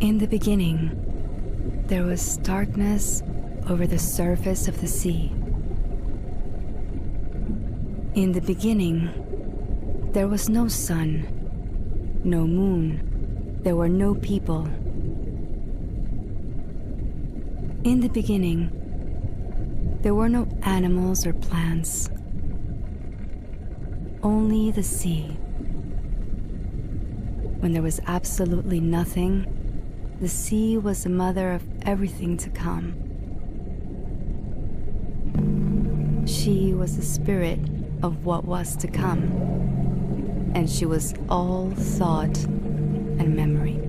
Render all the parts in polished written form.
In the beginning, there was darkness over the surface of the sea. In the beginning, there was no sun, no moon, there were no people. In the beginning, there were no animals or plants, only the sea. When there was absolutely nothing, the sea was the mother of everything to come. She was the spirit of what was to come, and she was all thought and memory.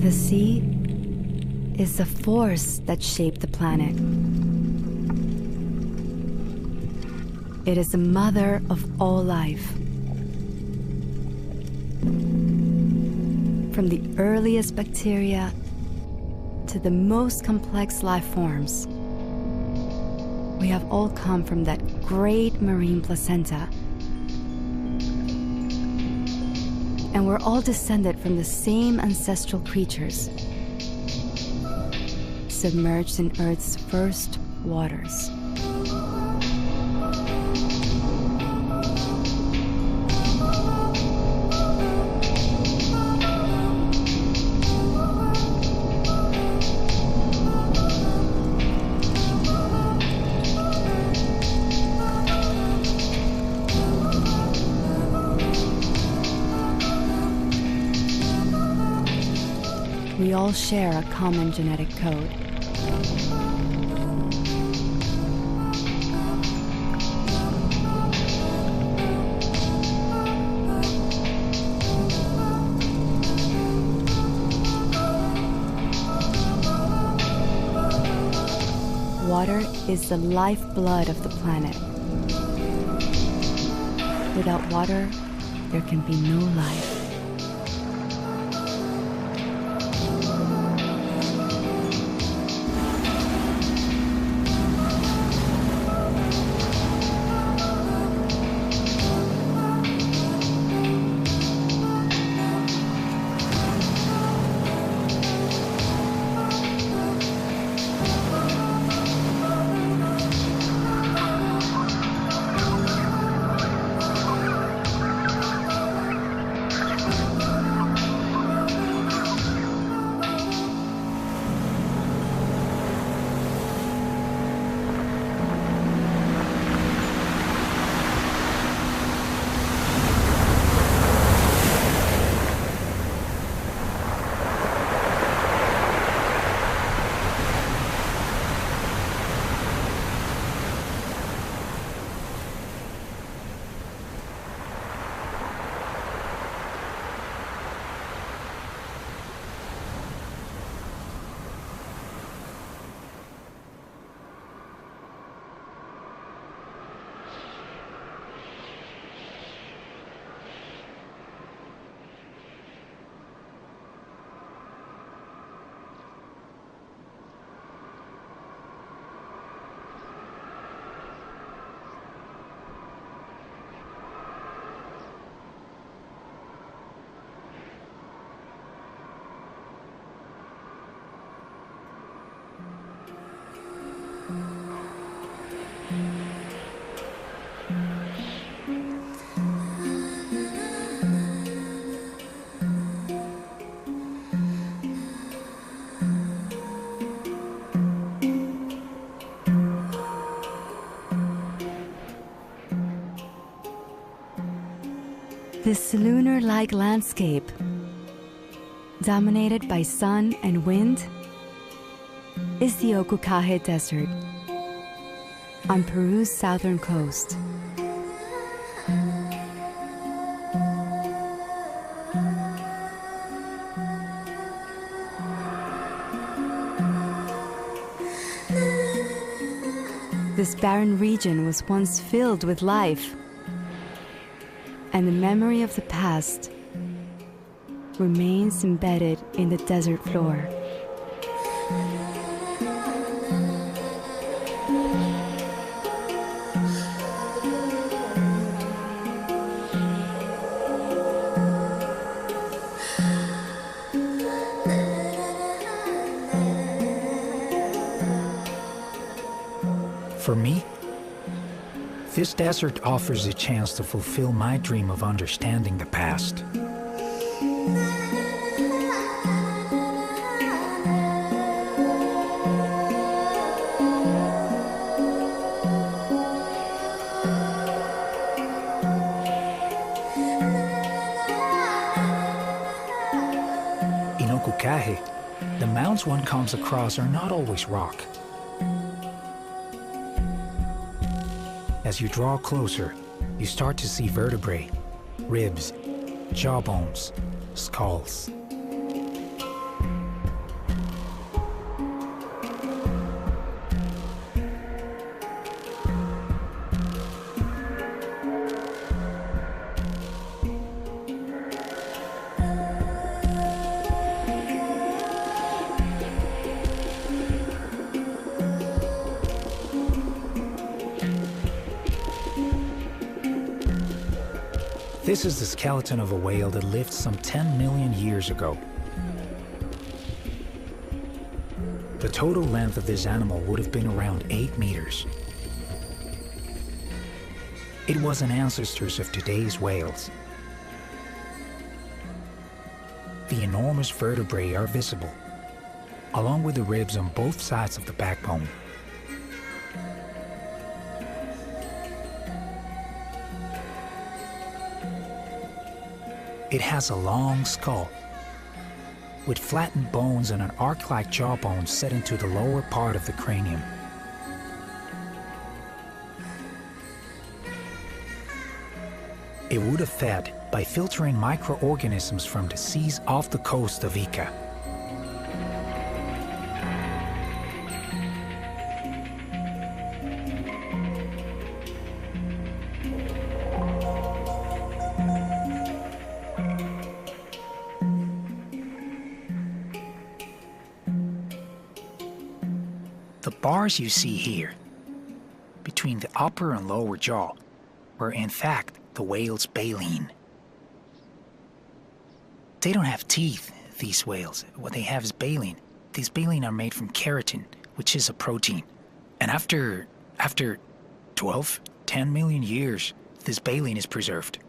The sea is the force that shaped the planet. It is the mother of all life. From the earliest bacteria to the most complex life forms, we have all come from that great marine placenta. And we're all descended from the same ancestral creatures, submerged in Earth's first waters. We all share a common genetic code. Water is the lifeblood of the planet. Without water, there can be no life. This lunar-like landscape, dominated by sun and wind, is the Ocucaje Desert on Peru's southern coast. This barren region was once filled with life, and the memory of the past remains embedded in the desert floor. For me, this desert offers a chance to fulfill my dream of understanding the past. In Ocucaje, the mounds one comes across are not always rock. As you draw closer, you start to see vertebrae, ribs, jawbones, skulls. This is the skeleton of a whale that lived some 10 million years ago. The total length of this animal would have been around 8 meters. It was an ancestor of today's whales. The enormous vertebrae are visible, along with the ribs on both sides of the backbone. It has a long skull, with flattened bones and an arc-like jawbone set into the lower part of the cranium. It would have fed by filtering microorganisms from the seas off the coast of Ica. The bars you see here, between the upper and lower jaw, were in fact the whale's baleen. They don't have teeth, these whales. What they have is baleen. These baleen are made from keratin, which is a protein. And after 10 million years, this baleen is preserved.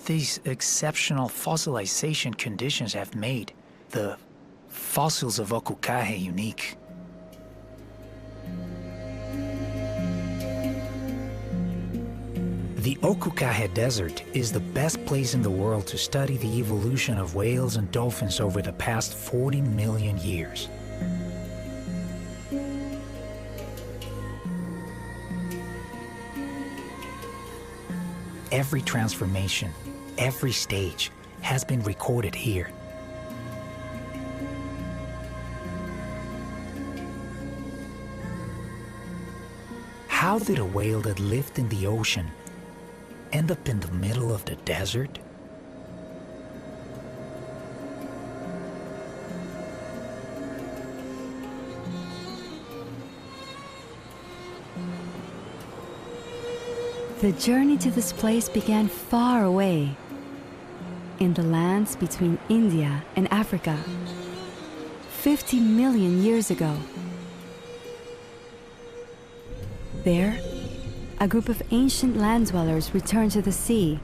These exceptional fossilization conditions have made the fossils of Ocucaje unique. The Ocucaje Desert is the best place in the world to study the evolution of whales and dolphins over the past 40 million years. Every transformation, every stage has been recorded here. How did a whale that lived in the ocean end up in the middle of the desert? The journey to this place began far away, in the lands between India and Africa, 50 million years ago. There, a group of ancient land dwellers returned to the sea.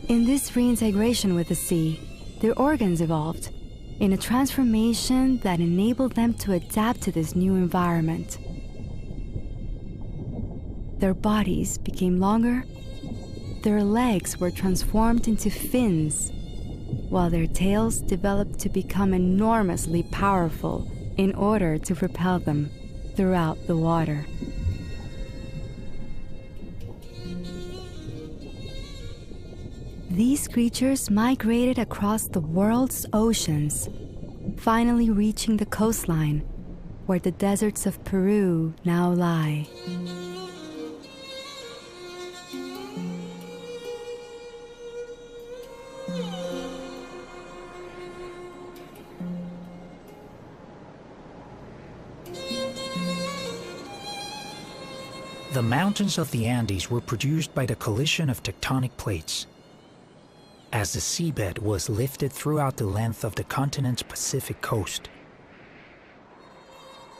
In this reintegration with the sea, their organs evolved in a transformation that enabled them to adapt to this new environment. Their bodies became longer their legs were transformed into fins, while their tails developed to become enormously powerful in order to propel them throughout the water. These creatures migrated across the world's oceans, finally reaching the coastline, where the deserts of Peru now lie. The mountains of the Andes were produced by the collision of tectonic plates. As the seabed was lifted throughout the length of the continent's Pacific coast,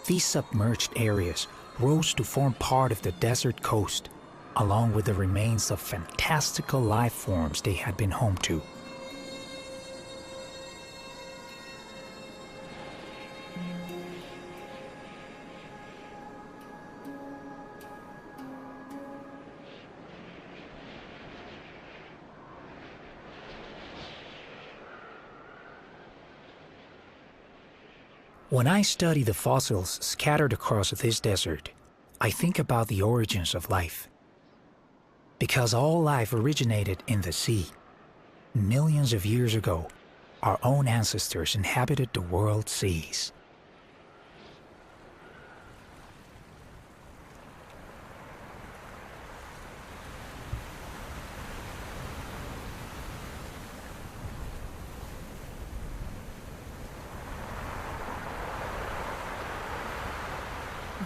these submerged areas rose to form part of the desert coast, along with the remains of fantastical life forms they had been home to. When I study the fossils scattered across this desert, I think about the origins of life. Because all life originated in the sea. Millions of years ago, our own ancestors inhabited the world's seas.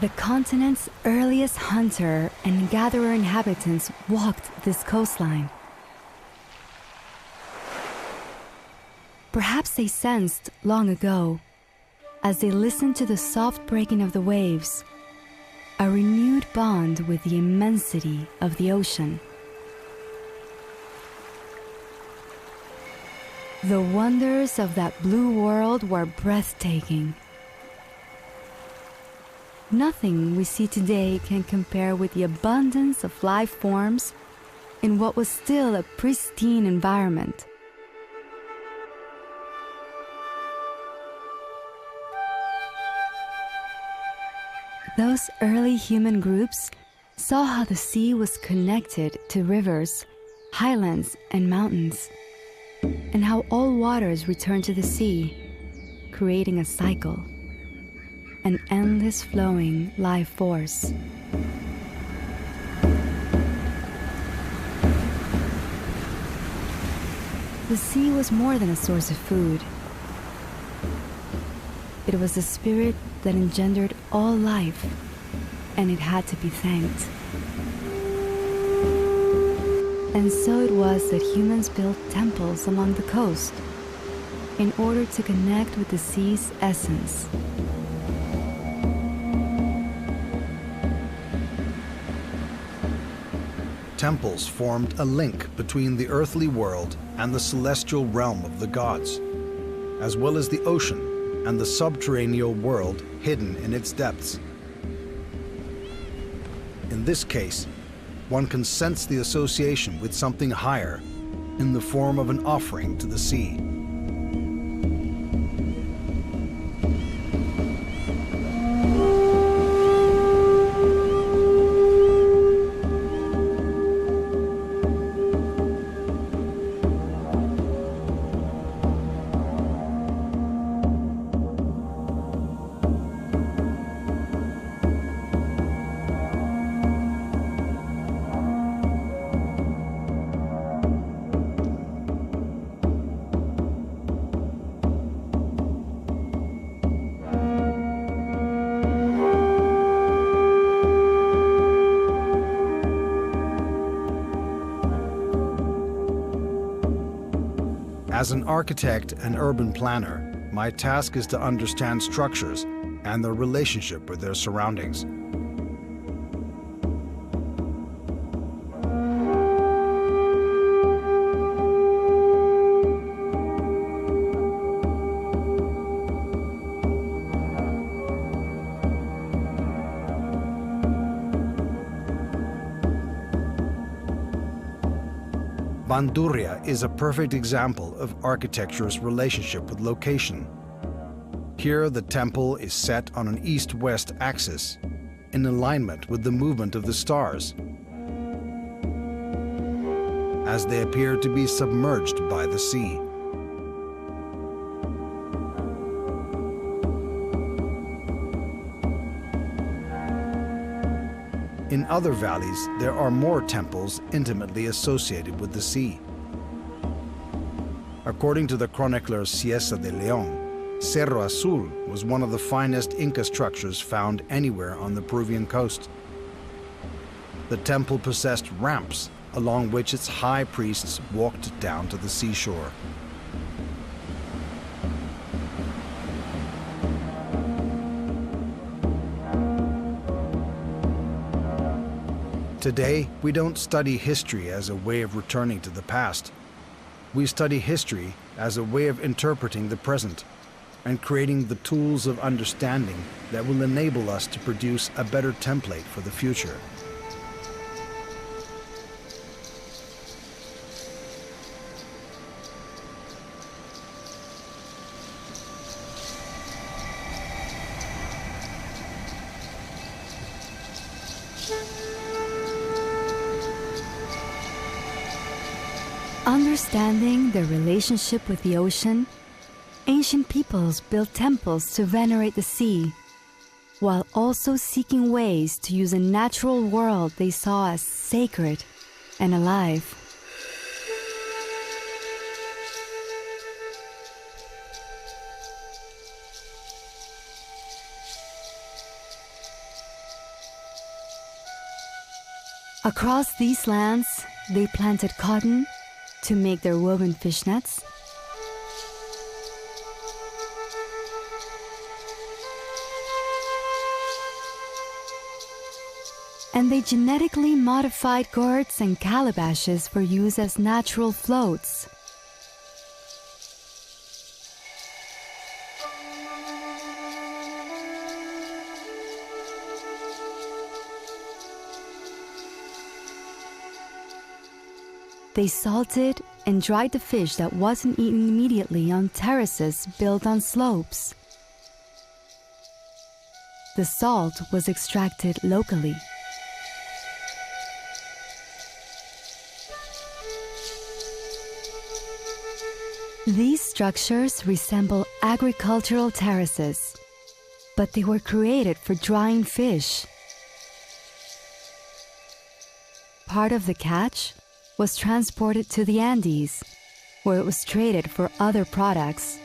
The continent's earliest hunter and gatherer inhabitants walked this coastline. Perhaps they sensed long ago, as they listened to the soft breaking of the waves, a renewed bond with the immensity of the ocean. The wonders of that blue world were breathtaking. Nothing we see today can compare with the abundance of life forms in what was still a pristine environment. Those early human groups saw how the sea was connected to rivers, highlands, and mountains, and how all waters returned to the sea, creating a cycle. An endless flowing life force. The sea was more than a source of food. It was the spirit that engendered all life, and it had to be thanked. And so it was that humans built temples along the coast in order to connect with the sea's essence. Temples formed a link between the earthly world and the celestial realm of the gods, as well as the ocean and the subterranean world hidden in its depths. In this case, one can sense the association with something higher in the form of an offering to the sea. As an architect and urban planner, my task is to understand structures and their relationship with their surroundings. Bandurria is a perfect example of architecture's relationship with location. Here, the temple is set on an east-west axis, in alignment with the movement of the stars, as they appear to be submerged by the sea. In other valleys, there are more temples intimately associated with the sea. According to the chronicler Cieza de León, Cerro Azul was one of the finest Inca structures found anywhere on the Peruvian coast. The temple possessed ramps along which its high priests walked down to the seashore. Today, we don't study history as a way of returning to the past. We study history as a way of interpreting the present and creating the tools of understanding that will enable us to produce a better template for the future. Understanding their relationship with the ocean, ancient peoples built temples to venerate the sea, while also seeking ways to use a natural world they saw as sacred and alive. Across these lands, they planted cotton to make their woven fish nets, and they genetically modified gourds and calabashes for use as natural floats. They salted and dried the fish that wasn't eaten immediately on terraces built on slopes. The salt was extracted locally. These structures resemble agricultural terraces, but they were created for drying fish. Part of the catch was transported to the Andes, where it was traded for other products.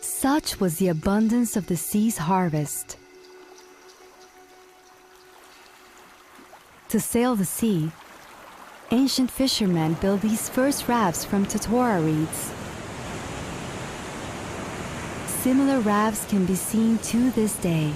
Such was the abundance of the sea's harvest. To sail the sea, ancient fishermen built these first rafts from totora reeds. Similar rafts can be seen to this day.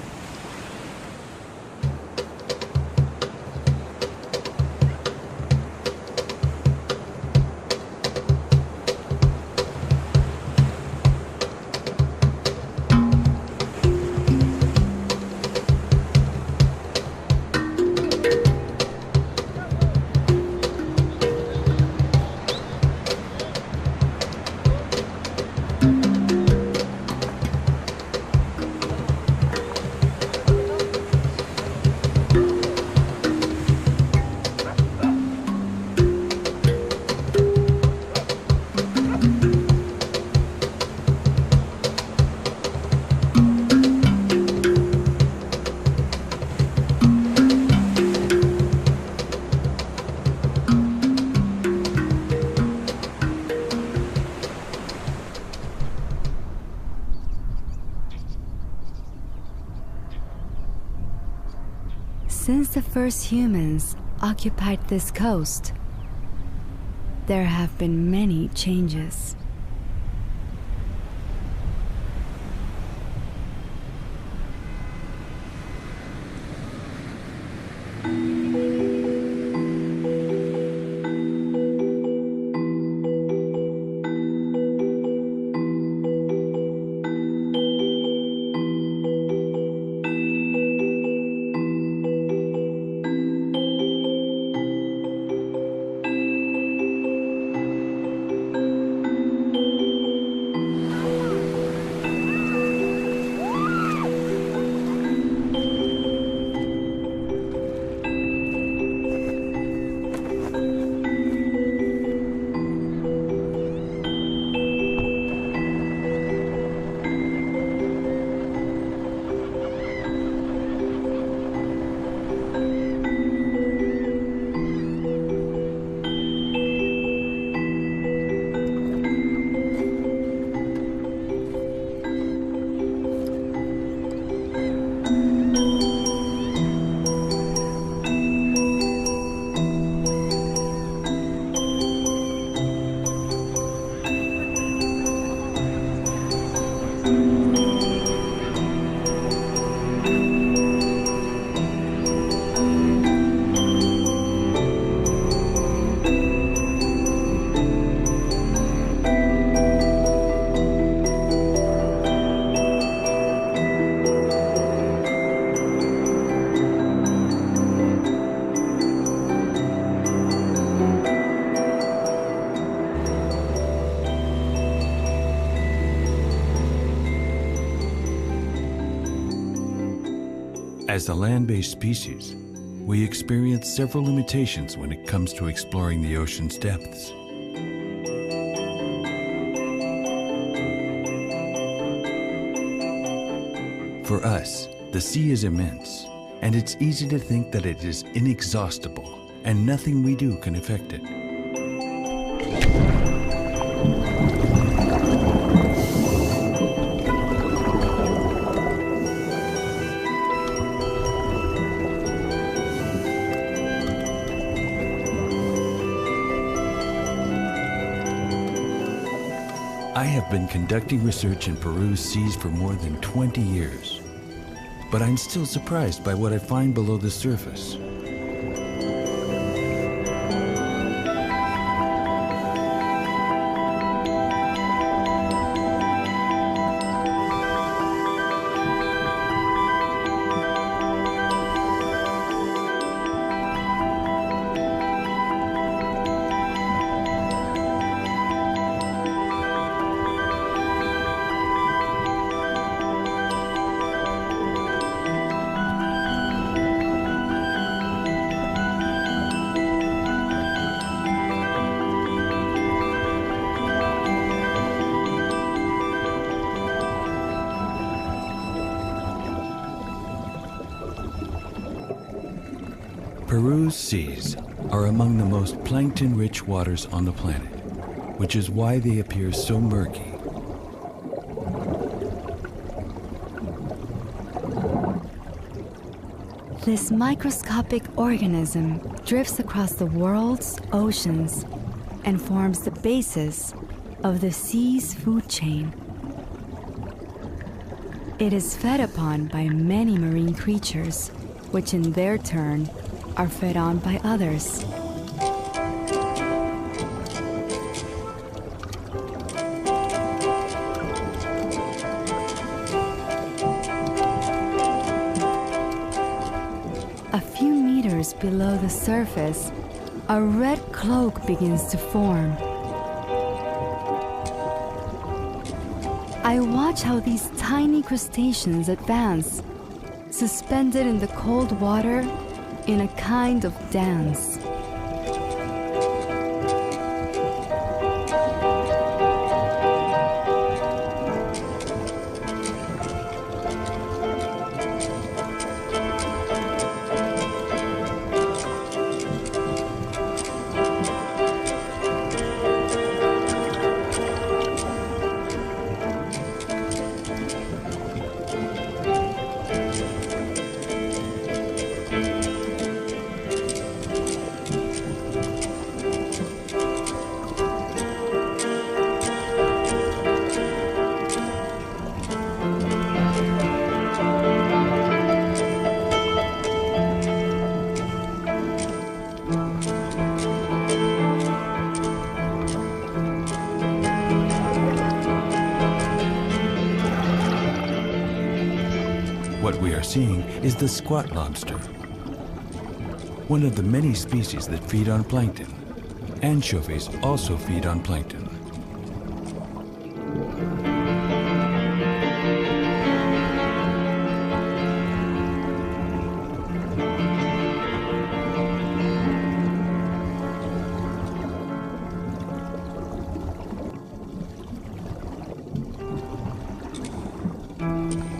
Since the first humans occupied this coast, there have been many changes. As a land-based species, we experience several limitations when it comes to exploring the ocean's depths. For us, the sea is immense, and it's easy to think that it is inexhaustible, and nothing we do can affect it. I have been conducting research in Peru's seas for more than 20 years, but I'm still surprised by what I find below the surface. Peru's seas are among the most plankton-rich waters on the planet, which is why they appear so murky. This microscopic organism drifts across the world's oceans and forms the basis of the sea's food chain. It is fed upon by many marine creatures, which in their turn are fed on by others. A few meters below the surface, a red cloak begins to form. I watch how these tiny crustaceans advance, suspended in the cold water in a kind of dance. What we are seeing is the squat lobster, one of the many species that feed on plankton. Anchovies also feed on plankton.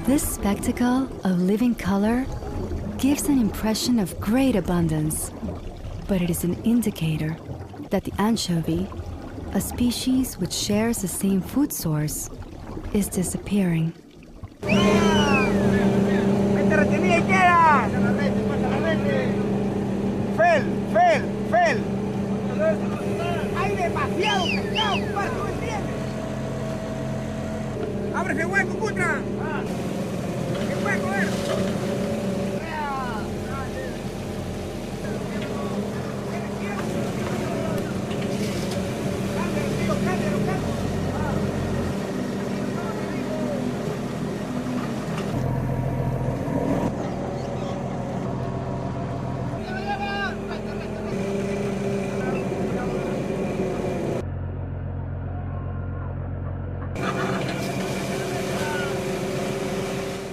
This spectacle of living color gives an impression of great abundance, but it is an indicator that the anchovy, a species which shares the same food source, is disappearing. ¡Ábrese hueco, puta! ¡Qué hueco,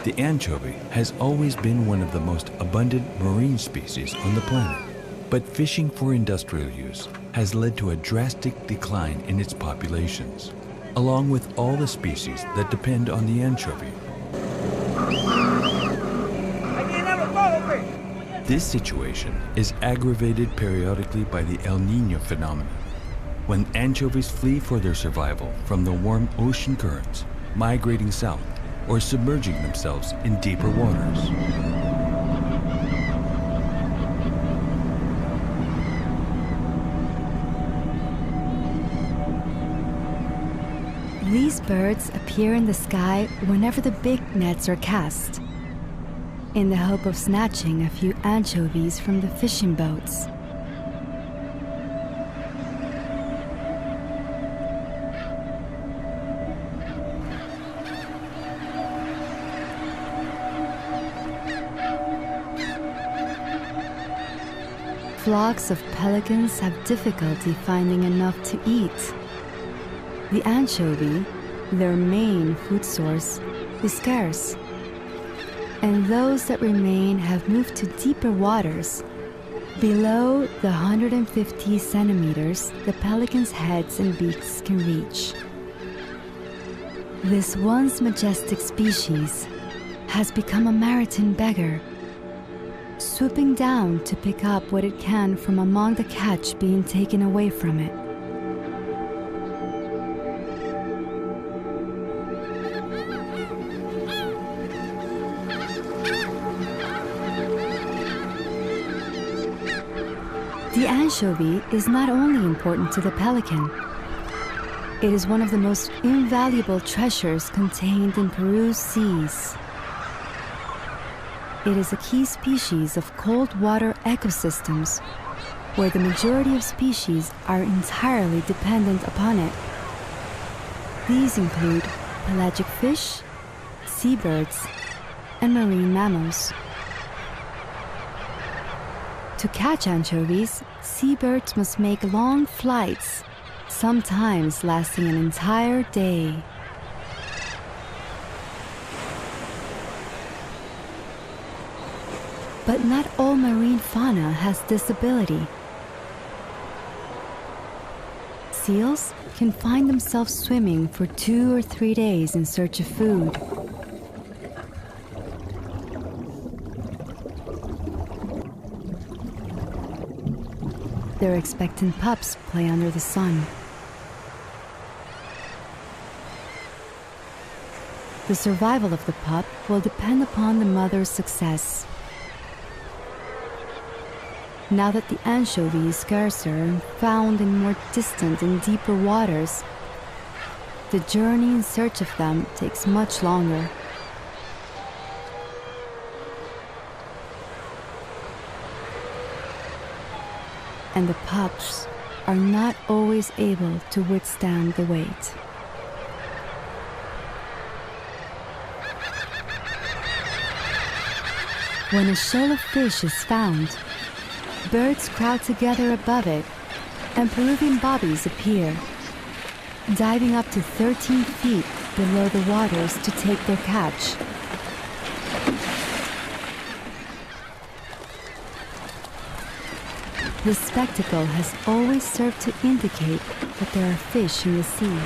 The anchovy has always been one of the most abundant marine species on the planet, but fishing for industrial use has led to a drastic decline in its populations, along with all the species that depend on the anchovy. This situation is aggravated periodically by the El Niño phenomenon, when anchovies flee for their survival from the warm ocean currents, migrating south or submerging themselves in deeper waters. These birds appear in the sky whenever the big nets are cast, in the hope of snatching a few anchovies from the fishing boats. Flocks of pelicans have difficulty finding enough to eat. The anchovy, their main food source, is scarce, and those that remain have moved to deeper waters. Below the 150 centimeters the pelicans' heads and beaks can reach. This once majestic species has become a maritime beggar, swooping down to pick up what it can from among the catch being taken away from it. The anchovy is not only important to the pelican, it is one of the most invaluable treasures contained in Peru's seas. It is a key species of cold water ecosystems, where the majority of species are entirely dependent upon it. These include pelagic fish, seabirds, and marine mammals. To catch anchovies, seabirds must make long flights, sometimes lasting an entire day. But not all marine fauna has this ability. Seals can find themselves swimming for 2 or 3 days in search of food. Their expectant pups play under the sun. The survival of the pup will depend upon the mother's success. Now that the anchovy is scarcer and found in more distant and deeper waters, the journey in search of them takes much longer. And the pups are not always able to withstand the wait. When a shell of fish is found, birds crowd together above it, and Peruvian bobbies appear, diving up to 13 feet below the waters to take their catch. This spectacle has always served to indicate that there are fish in the sea.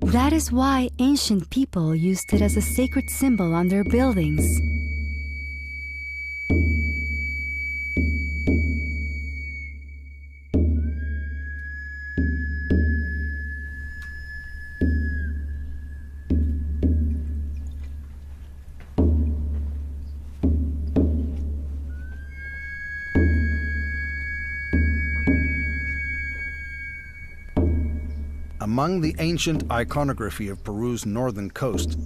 That is why ancient people used it as a sacred symbol on their buildings. Among the ancient iconography of Peru's northern coast,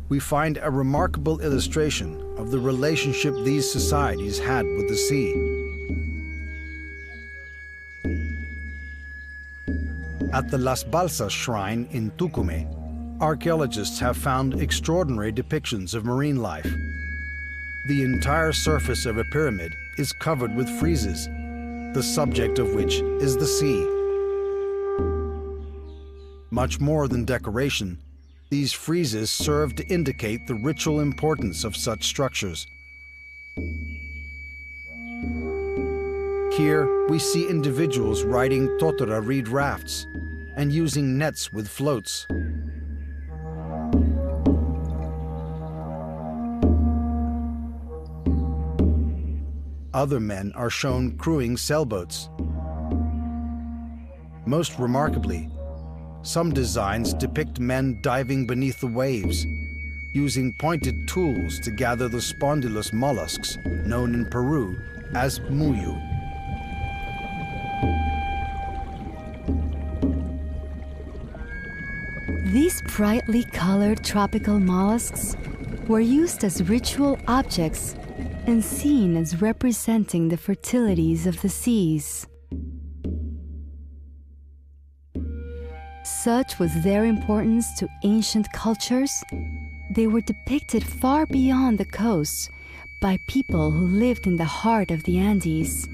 we find a remarkable illustration of the relationship these societies had with the sea. At the Las Balsas shrine in Tucumé, archaeologists have found extraordinary depictions of marine life. The entire surface of a pyramid is covered with friezes, the subject of which is the sea. Much more than decoration, these friezes serve to indicate the ritual importance of such structures. Here, we see individuals riding totora reed rafts and using nets with floats. Other men are shown crewing sailboats. Most remarkably, some designs depict men diving beneath the waves, using pointed tools to gather the spondylus mollusks, known in Peru as muyu. These brightly colored tropical mollusks were used as ritual objects and seen as representing the fertilities of the seas. Such was their importance to ancient cultures, they were depicted far beyond the coast by people who lived in the heart of the Andes.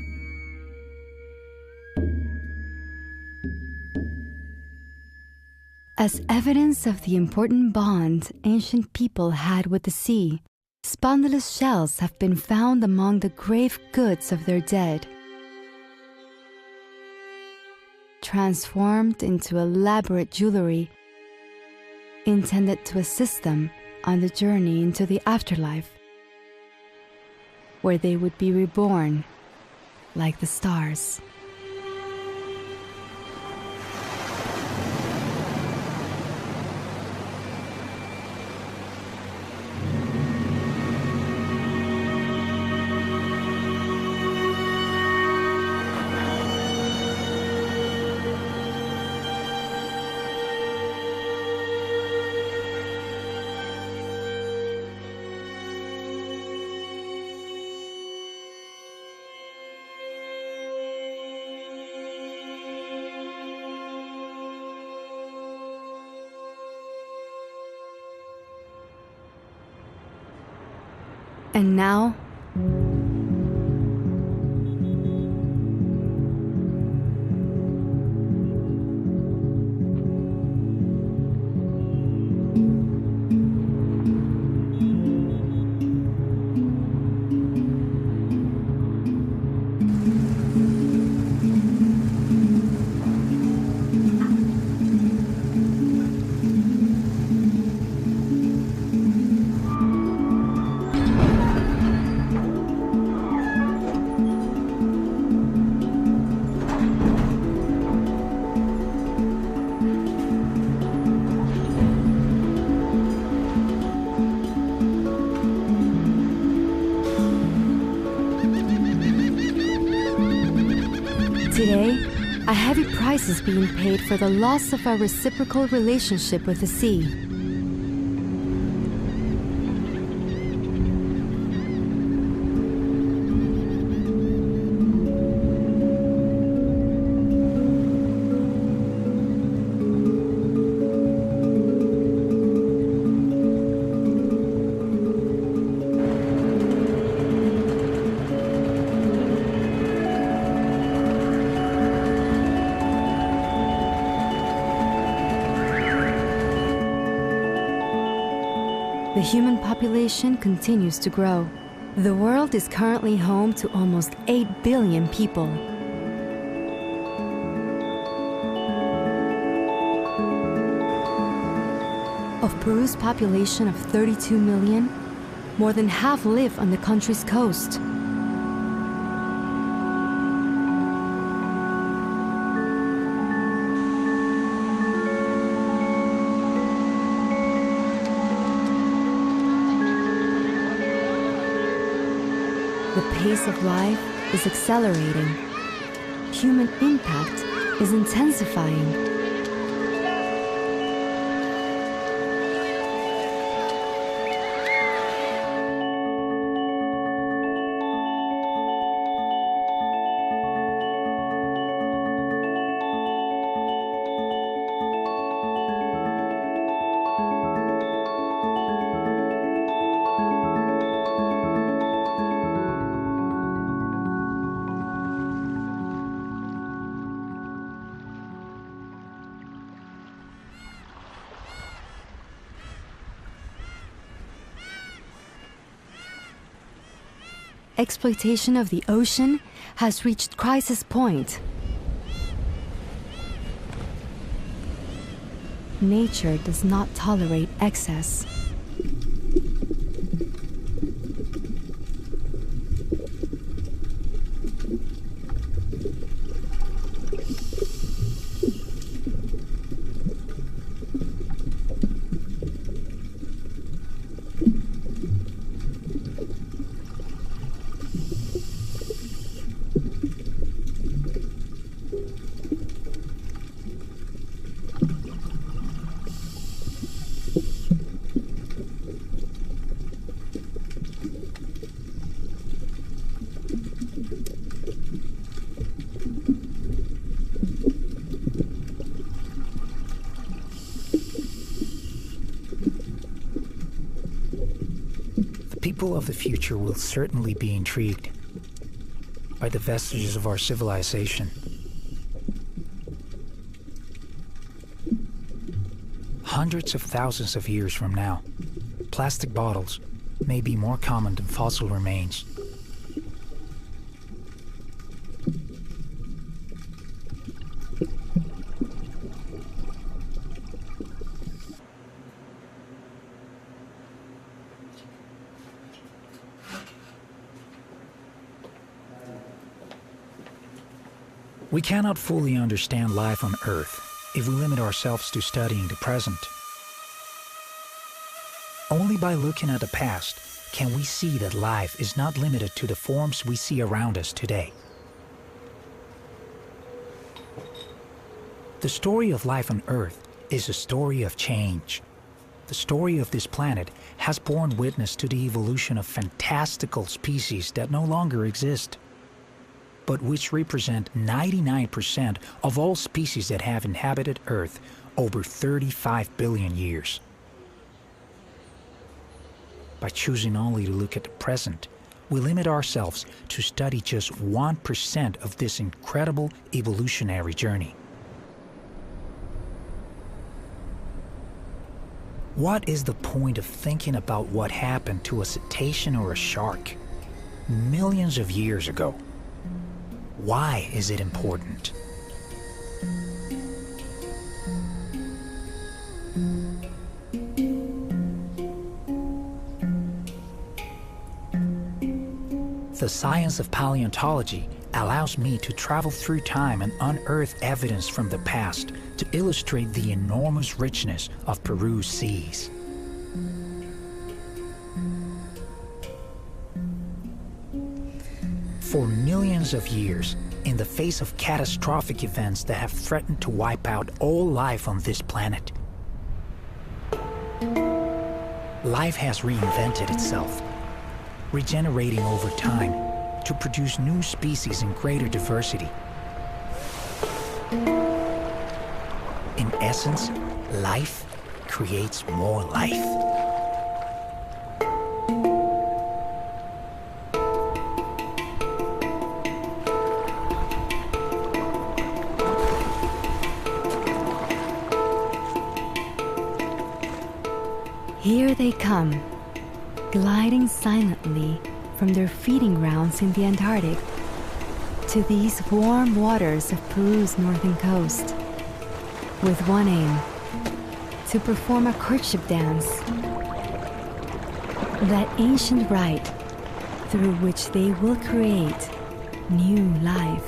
As evidence of the important bond ancient people had with the sea, spondylus shells have been found among the grave goods of their dead. Transformed into elaborate jewelry, intended to assist them on the journey into the afterlife, where they would be reborn like the stars. And now, today, a heavy price is being paid for the loss of our reciprocal relationship with the sea. The human population continues to grow. The world is currently home to almost 8 billion people. Of Peru's population of 32 million, more than half live on the country's coast. The pace of life is accelerating. Human impact is intensifying. exploitation of the ocean has reached crisis point. Nature does not tolerate excess. People of the future will certainly be intrigued by the vestiges of our civilization. Hundreds of thousands of years from now, plastic bottles may be more common than fossil remains. We cannot fully understand life on Earth if we limit ourselves to studying the present. Only by looking at the past can we see that life is not limited to the forms we see around us today. The story of life on Earth is a story of change. The story of this planet has borne witness to the evolution of fantastical species that no longer exist, but which represent 99% of all species that have inhabited Earth over 35 billion years. By choosing only to look at the present, we limit ourselves to study just 1% of this incredible evolutionary journey. What is the point of thinking about what happened to a cetacean or a shark millions of years ago? Why is it important? The science of paleontology allows me to travel through time and unearth evidence from the past to illustrate the enormous richness of Peru's seas. For millions of years, in the face of catastrophic events that have threatened to wipe out all life on this planet, life has reinvented itself, regenerating over time to produce new species in greater diversity. In essence, life creates more life. Here they come, gliding silently from their feeding grounds in the Antarctic to these warm waters of Peru's northern coast, with one aim: to perform a courtship dance, that ancient rite through which they will create new life.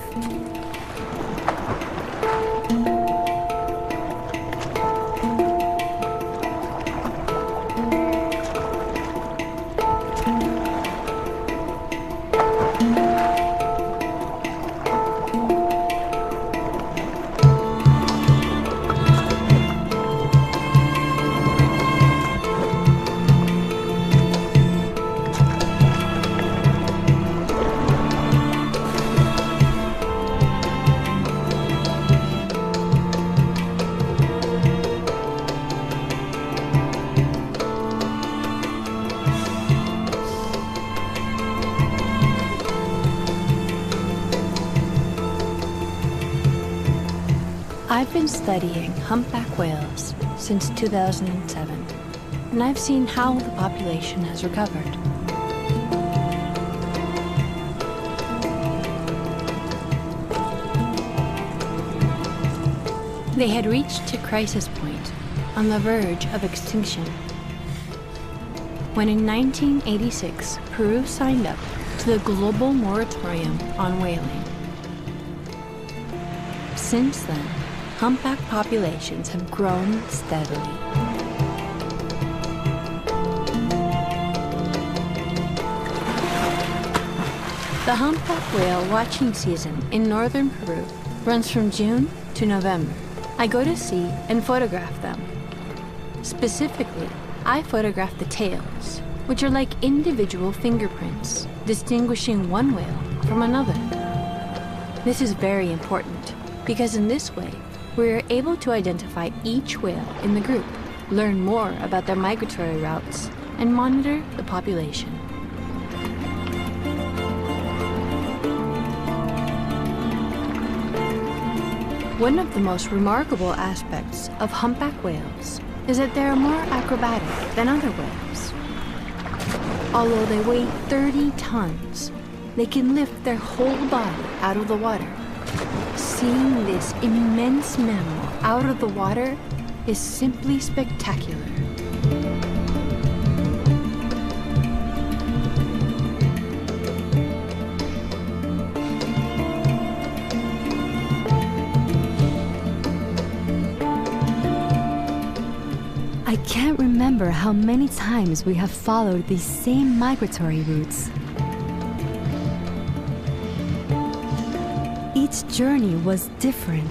I've been studying humpback whales since 2007, and I've seen how the population has recovered. They had reached a crisis point on the verge of extinction. When in 1986, Peru signed up to the global moratorium on whaling. Since then, humpback populations have grown steadily. The humpback whale watching season in northern Peru runs from June to November. I go to sea and photograph them. Specifically, I photograph the tails, which are like individual fingerprints, distinguishing one whale from another. This is very important, because in this way, we are able to identify each whale in the group, learn more about their migratory routes, and monitor the population. One of the most remarkable aspects of humpback whales is that they are more acrobatic than other whales. Although they weigh 30 tons, they can lift their whole body out of the water. Seeing this immense mammal out of the water is simply spectacular. I can't remember how many times we have followed these same migratory routes. Each journey was different.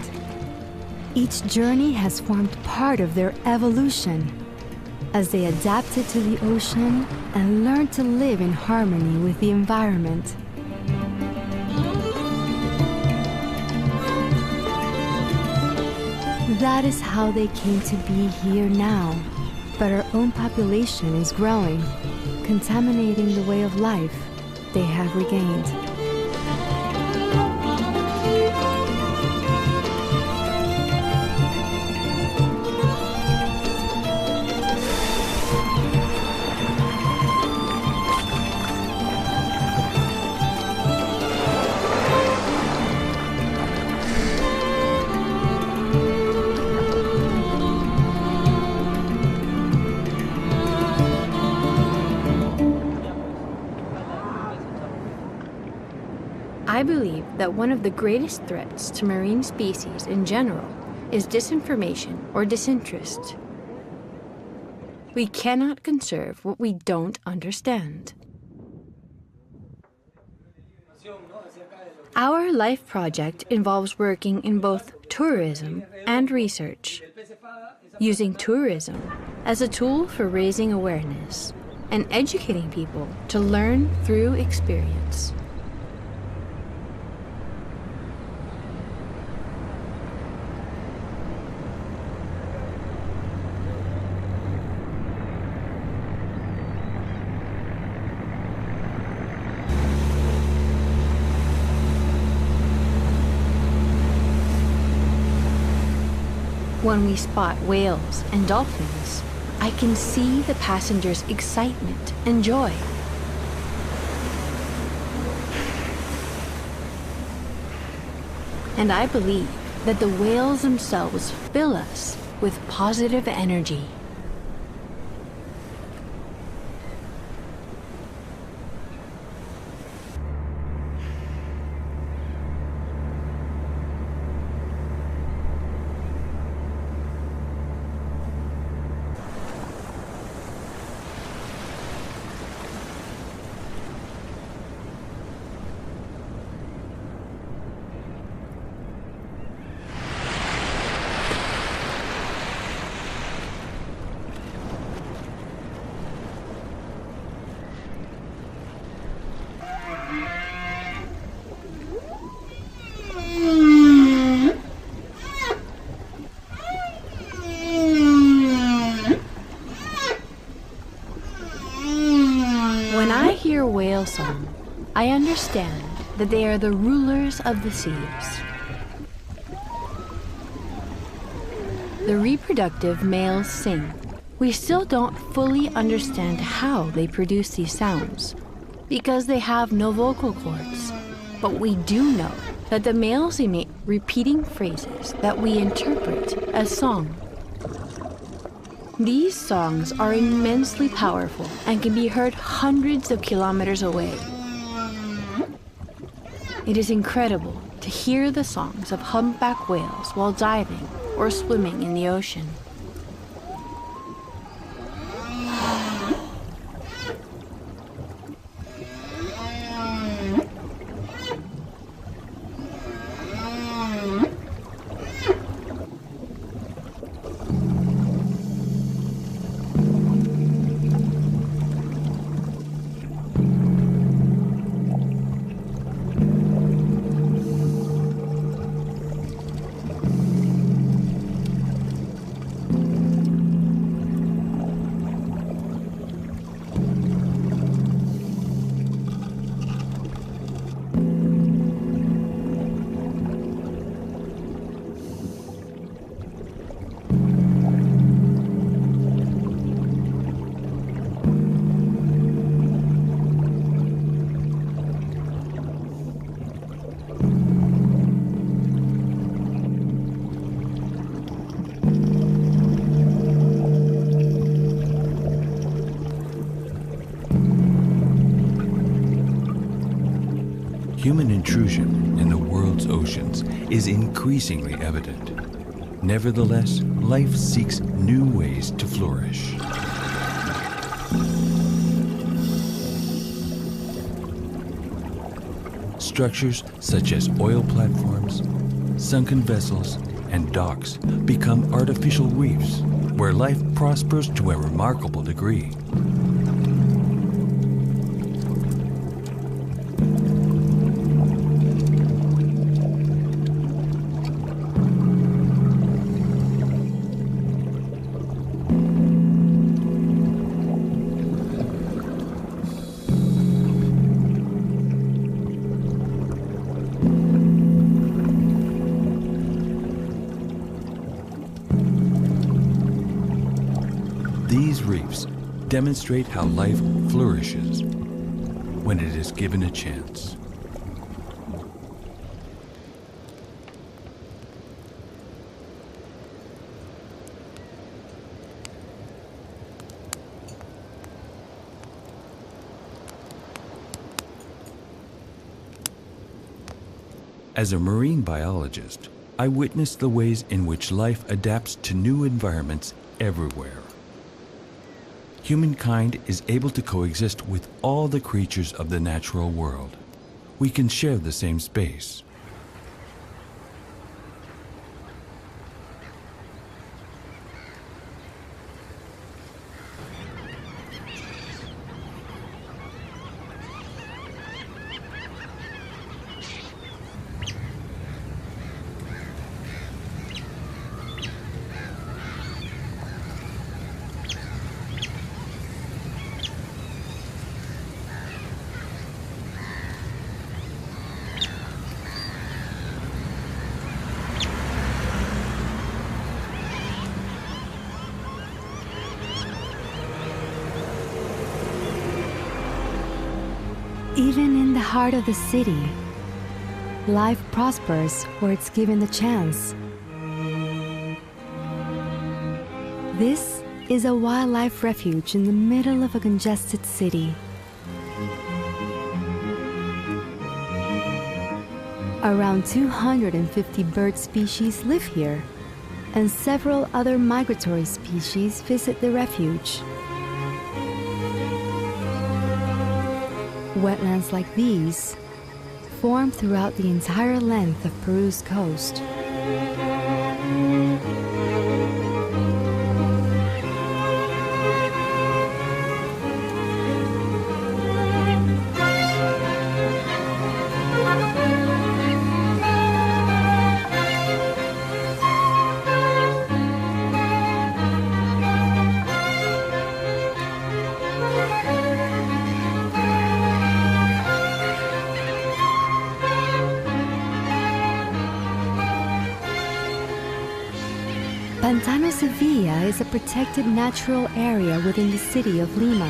Each journey has formed part of their evolution as they adapted to the ocean and learned to live in harmony with the environment. That is how they came to be here now. But our own population is growing, contaminating the way of life they have regained. I believe that one of the greatest threats to marine species in general is disinformation or disinterest. We cannot conserve what we don't understand. Our LIFE project involves working in both tourism and research, using tourism as a tool for raising awareness and educating people to learn through experience. When we spot whales and dolphins, I can see the passengers' excitement and joy. And I believe that the whales themselves fill us with positive energy. When I hear whale song, I understand that they are the rulers of the seas. The reproductive males sing. We still don't fully understand how they produce these sounds, because they have no vocal cords. But we do know that the males emit repeating phrases that we interpret as song. These songs are immensely powerful and can be heard hundreds of kilometers away. It is incredible to hear the songs of humpback whales while diving or swimming in the ocean. Human intrusion in the world's oceans is increasingly evident. Nevertheless, life seeks new ways to flourish. Structures such as oil platforms, sunken vessels, and docks become artificial reefs where life prospers to a remarkable degree. These reefs demonstrate how life flourishes when it is given a chance. As a marine biologist, I witness the ways in which life adapts to new environments everywhere. Humankind is able to coexist with all the creatures of the natural world. We can share the same space. Even in the heart of the city, life prospers where it's given the chance. This is a wildlife refuge in the middle of a congested city. Around 250 bird species live here, and several other migratory species visit the refuge. Wetlands like these form throughout the entire length of Peru's coast. Pantano Sevilla is a protected natural area within the city of Lima.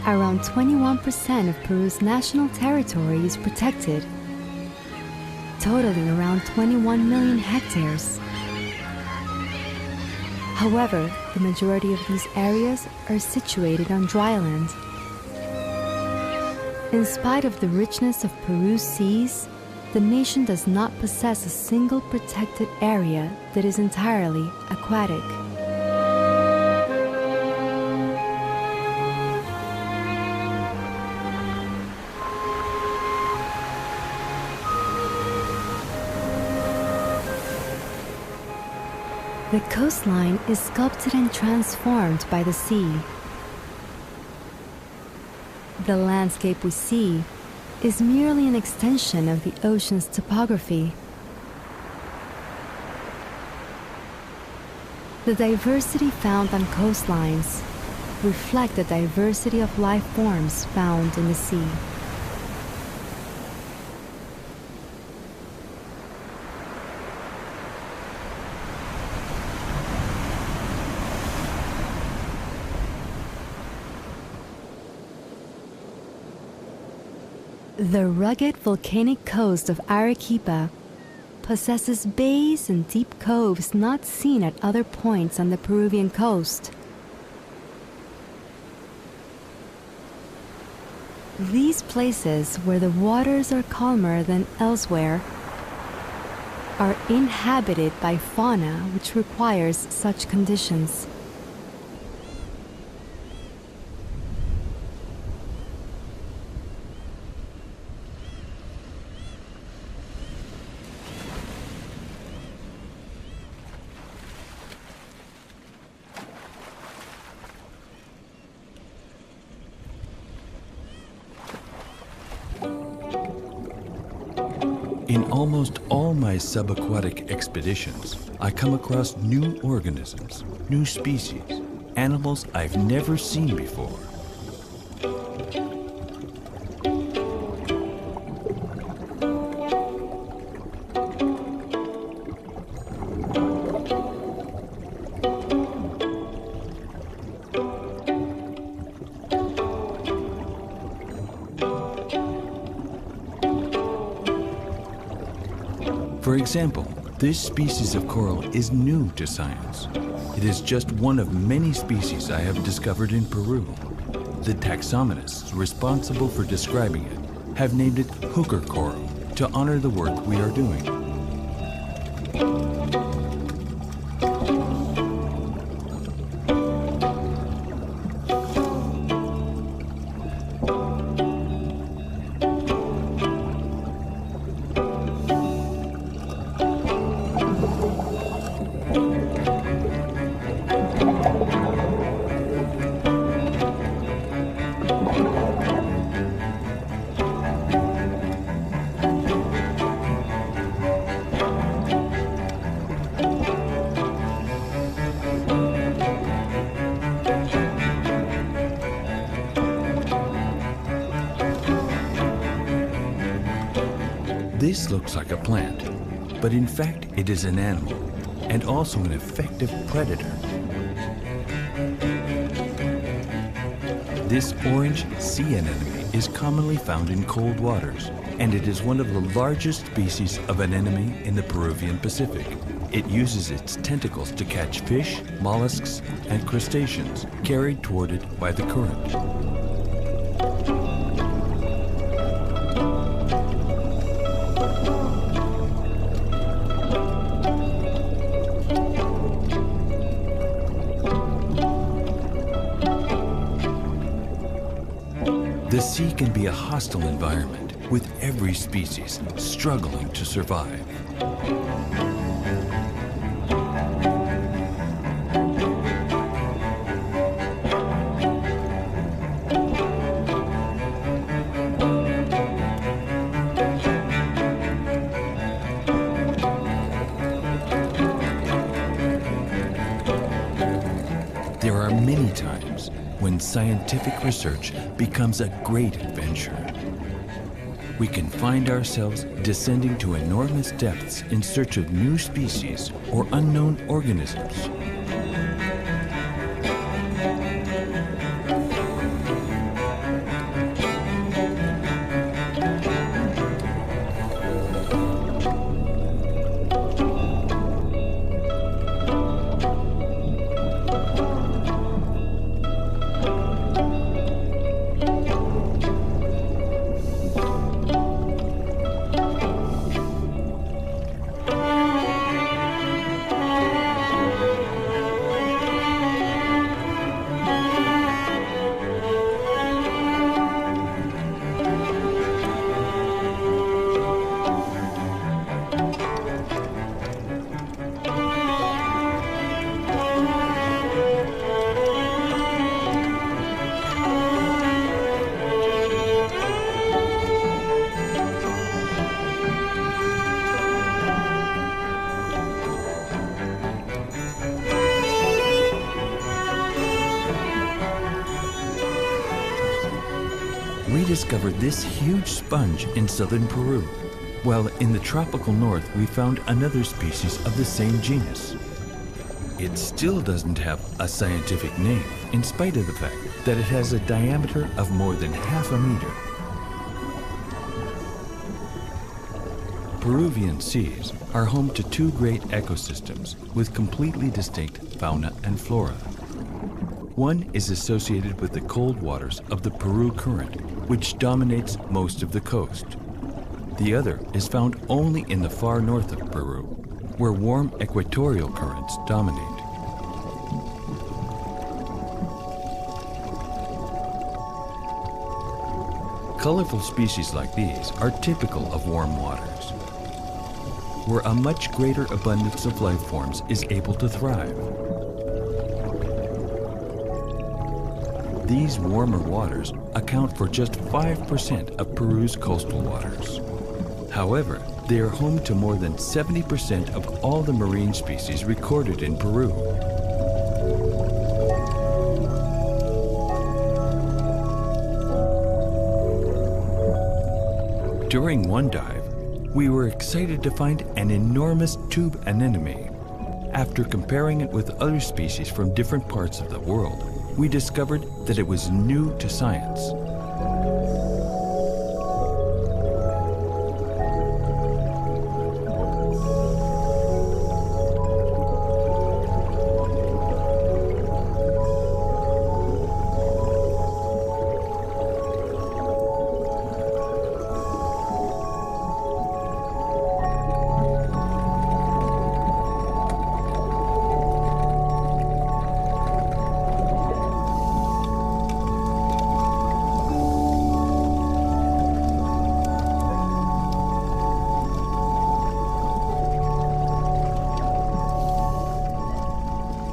Around 21% of Peru's national territory is protected, totaling around 21 million hectares. However, the majority of these areas are situated on dry land. In spite of the richness of Peru's seas, the nation does not possess a single protected area that is entirely aquatic. The coastline is sculpted and transformed by the sea. The landscape we see is merely an extension of the ocean's topography. The diversity found on coastlines reflect the diversity of life forms found in the sea. The rugged volcanic coast of Arequipa possesses bays and deep coves not seen at other points on the Peruvian coast. These places, where the waters are calmer than elsewhere, are inhabited by fauna which requires such conditions. In almost all my subaquatic expeditions, I come across new organisms, new species, animals I've never seen before. For example, this species of coral is new to science. It is just one of many species I have discovered in Peru. The taxonomists responsible for describing it have named it hooker coral to honor the work we are doing. This looks like a plant, but in fact it is an animal, and also an effective predator. This orange sea anemone is commonly found in cold waters, and it is one of the largest species of anemone in the Peruvian Pacific. It uses its tentacles to catch fish, mollusks, and crustaceans carried toward it by the current. The sea can be a hostile environment, with every species struggling to survive. There are many times when scientific research becomes a great adventure. We can find ourselves descending to enormous depths in search of new species or unknown organisms. discovered this huge sponge in southern Peru, while in the tropical north we found another species of the same genus. It still doesn't have a scientific name, in spite of the fact that it has a diameter of more than half a meter. Peruvian seas are home to two great ecosystems with completely distinct fauna and flora. One is associated with the cold waters of the Peru Current, which dominates most of the coast. The other is found only in the far north of Peru, where warm equatorial currents dominate. Colorful species like these are typical of warm waters, where a much greater abundance of life forms is able to thrive. These warmer waters account for just 5% of Peru's coastal waters. However, they are home to more than 70% of all the marine species recorded in Peru. During one dive, we were excited to find an enormous tube anemone. After comparing it with other species from different parts of the world, we discovered that it was new to science.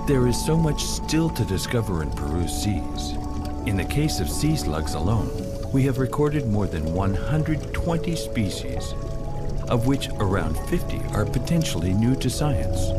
There is so much still to discover in Peru's seas. In the case of sea slugs alone, we have recorded more than 120 species, of which around 50 are potentially new to science.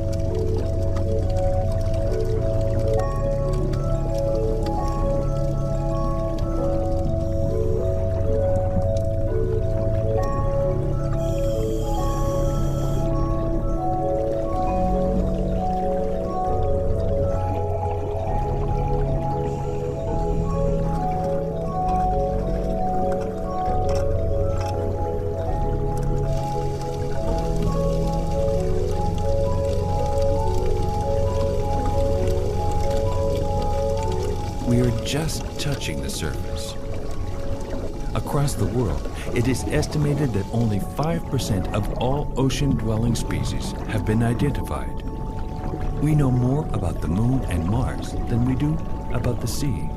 We are just touching the surface. Across the world, it is estimated that only 5% of all ocean-dwelling species have been identified. We know more about the Moon and Mars than we do about the sea.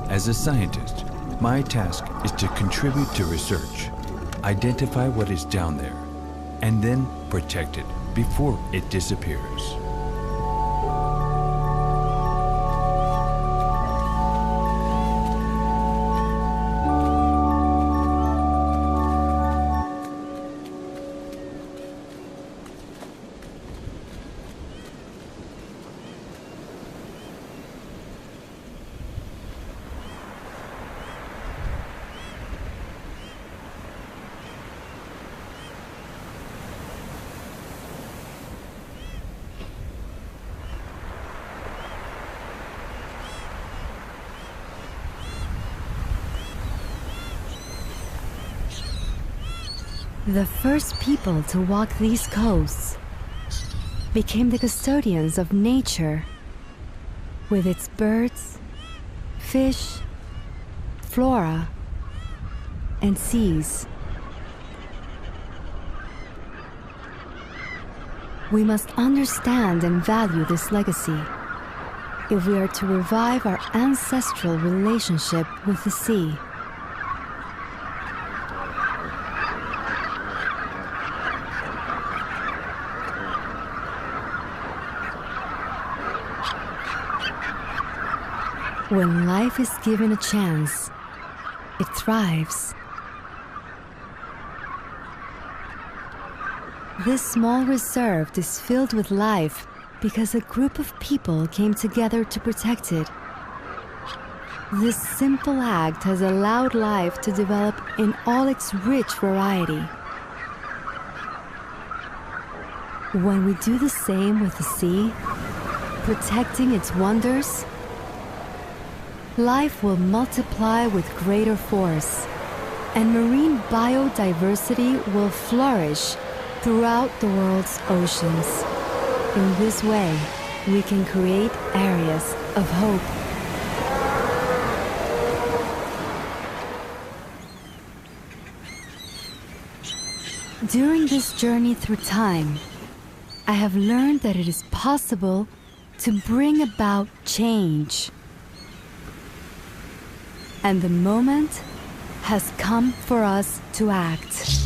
As a scientist, my task is to contribute to research, identify what is down there, and then protect it before it disappears. The first people to walk these coasts became the custodians of nature, with its birds, fish, flora, and seas. We must understand and value this legacy if we are to revive our ancestral relationship with the sea. When life is given a chance, it thrives. This small reserve is filled with life because a group of people came together to protect it. This simple act has allowed life to develop in all its rich variety. When we do the same with the sea, protecting its wonders, life will multiply with greater force, and marine biodiversity will flourish throughout the world's oceans. In this way, we can create areas of hope. During this journey through time, I have learned that it is possible to bring about change. And the moment has come for us to act.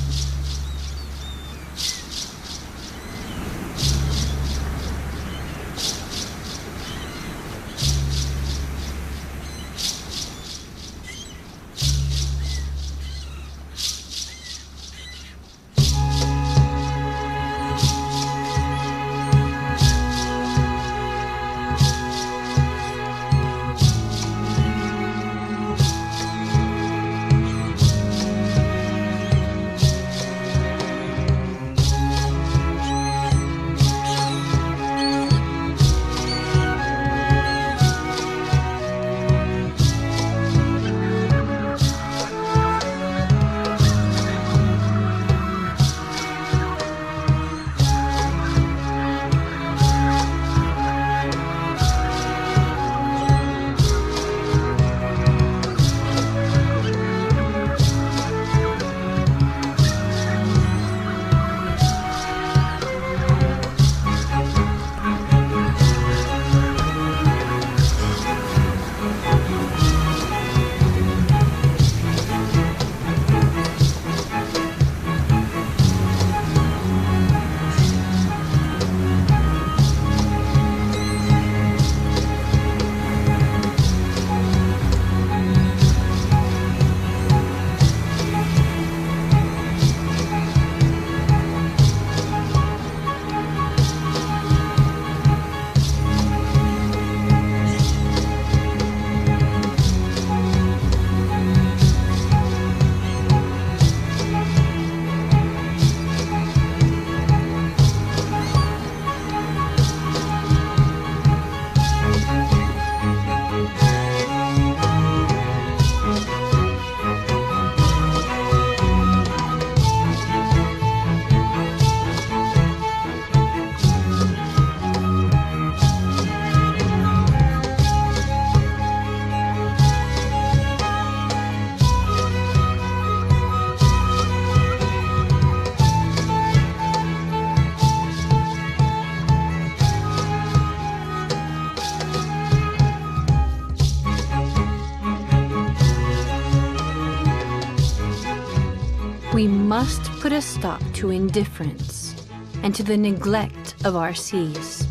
We must put a stop to indifference and to the neglect of our seas.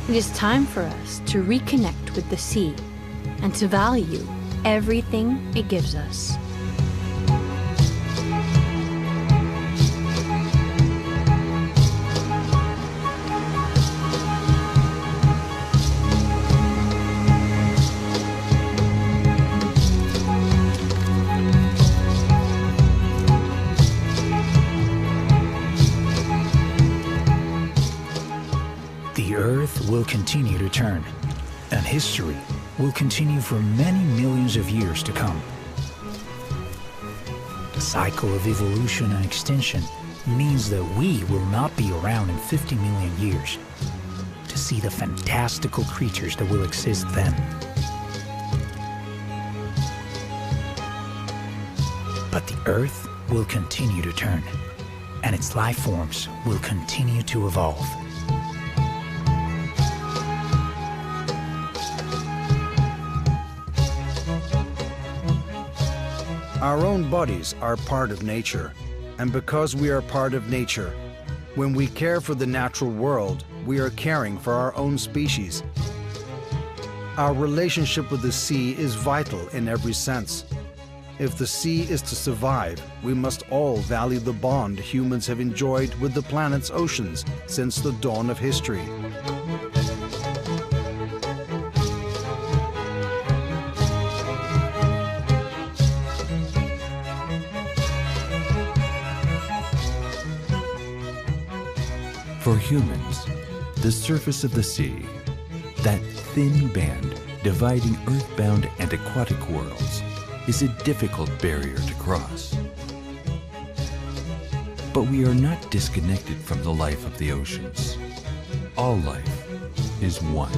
It is time for us to reconnect with the sea and to value everything it gives us. The Earth will continue to turn, and history will continue for many millions of years to come. The cycle of evolution and extinction means that we will not be around in 50 million years to see the fantastical creatures that will exist then. But the Earth will continue to turn, and its life forms will continue to evolve. Our own bodies are part of nature, and because we are part of nature, When we care for the natural world, we are caring for our own species. Our relationship with the sea is vital in every sense. If the sea is to survive, we must all value the bond humans have enjoyed with the planet's oceans since the dawn of history. For humans, the surface of the sea, that thin band dividing earthbound and aquatic worlds, is a difficult barrier to cross. But we are not disconnected from the life of the oceans. All life is one.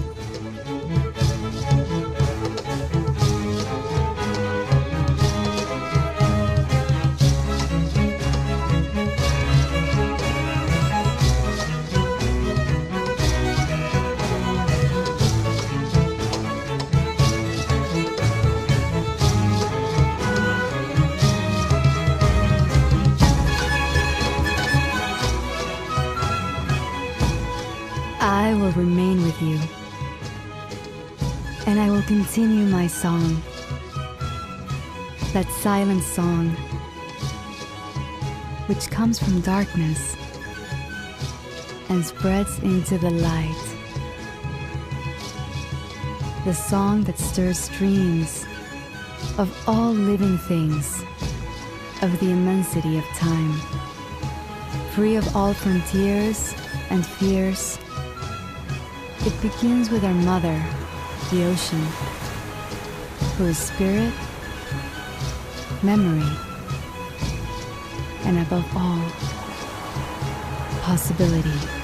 I will remain with you, and I will continue my song, that silent song which comes from darkness and spreads into the light, the song that stirs streams of all living things, of the immensity of time, free of all frontiers and fears. It begins with our mother, the ocean, who is spirit, memory, and above all, possibility.